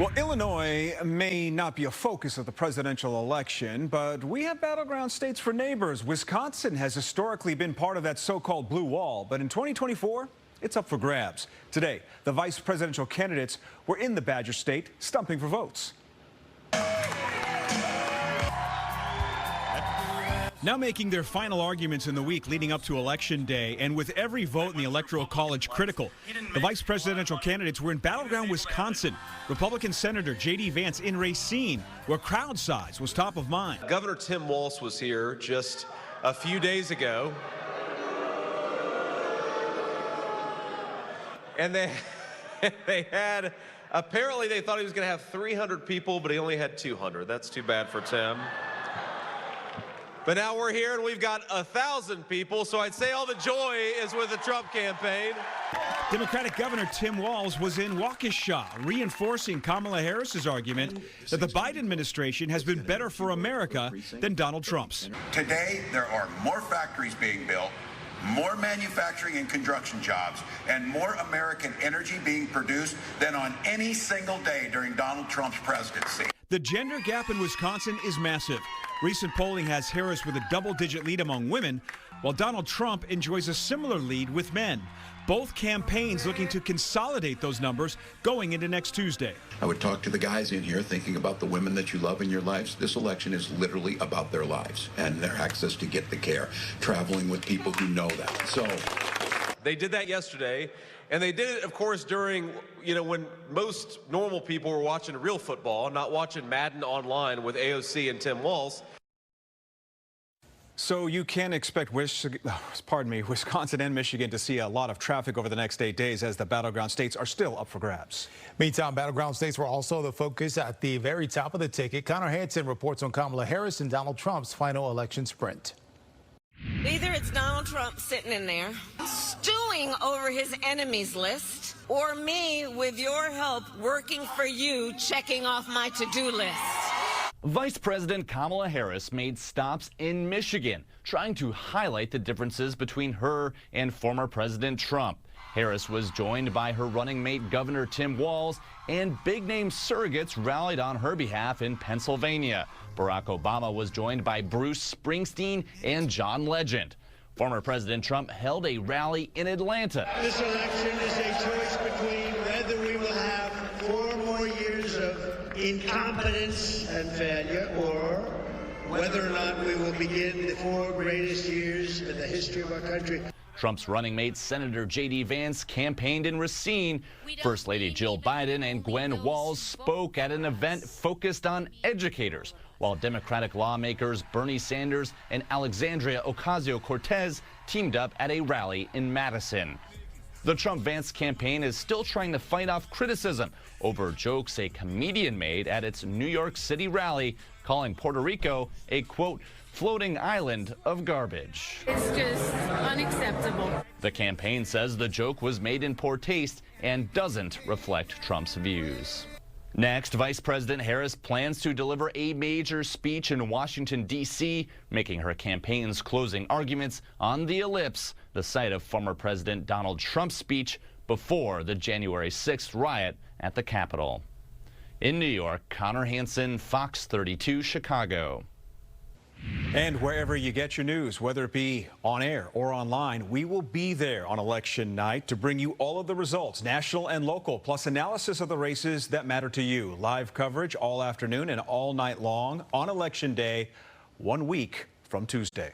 Well, Illinois may not be a focus of the presidential election, but we have battleground states for neighbors. Wisconsin has historically been part of that so-called blue wall, but in 2024, it's up for grabs. Today, the vice presidential candidates were in the Badger State, stumping for votes. Now making their final arguments in the week leading up to Election Day, and with every vote in the Electoral College critical, the vice presidential candidates were in battleground Wisconsin. Republican Senator J.D. Vance in Racine, where crowd size was top of mind. Governor Tim Walz was here just a few days ago, and they had, apparently they thought he was going to have 300 people, but he only had 200. That's too bad for Tim. But now we're here and we've got 1,000 people, so I'd say all the joy is with the Trump campaign. Democratic Governor Tim Walz was in Waukesha, reinforcing Kamala Harris's argument that the Biden administration has been better for America than Donald Trump's. Today, there are more factories being built, more manufacturing and construction jobs, and more American energy being produced than on any single day during Donald Trump's presidency. The gender gap in Wisconsin is massive. Recent polling has Harris with a double-digit lead among women, while Donald Trump enjoys a similar lead with men. Both campaigns looking to consolidate those numbers going into next Tuesday. I would talk to the guys in here thinking about the women that you love in your lives. This election is literally about their lives and their access to get the care, traveling with people who know that. So they did that yesterday, and they did it, of course, during, when most normal people were watching real football, not watching Madden online with AOC and Tim Walz. So you can expect Wisconsin and Michigan to see a lot of traffic over the next 8 days as the battleground states are still up for grabs. Meantime, battleground states were also the focus at the very top of the ticket. Connor Hansen reports on Kamala Harris and Donald Trump's final election sprint. Either it's Donald Trump sitting in there, stewing over his enemies list, or me, with your help, working for you, checking off my to-do list. Vice President Kamala Harris made stops in Michigan, trying to highlight the differences between her and former President Trump. Harris was joined by her running mate Governor Tim Walz, and big-name surrogates rallied on her behalf in Pennsylvania. Barack Obama was joined by Bruce Springsteen and John Legend. Former President Trump held a rally in Atlanta. This election is a choice between whether we will have 4 more years of incompetence and failure, or whether or not we will begin the 4 greatest years in the history of our country. Trump's running mate, Senator J.D. Vance, campaigned in Racine. First Lady Jill Biden and Gwen Walz spoke at an event focused on educators, while Democratic lawmakers Bernie Sanders and Alexandria Ocasio-Cortez teamed up at a rally in Madison. The Trump-Vance campaign is still trying to fight off criticism over jokes a comedian made at its New York City rally, calling Puerto Rico a, quote, floating island of garbage. It's just unacceptable. The campaign says the joke was made in poor taste and doesn't reflect Trump's views. Next, Vice President Harris plans to deliver a major speech in Washington, D.C., making her campaign's closing arguments on the Ellipse, the site of former President Donald Trump's speech before the January 6th riot at the Capitol. In New York, Connor Hansen, Fox 32, Chicago. And wherever you get your news, whether it be on air or online, we will be there on election night to bring you all of the results, national and local, plus analysis of the races that matter to you. Live coverage all afternoon and all night long on Election Day, 1 week from Tuesday.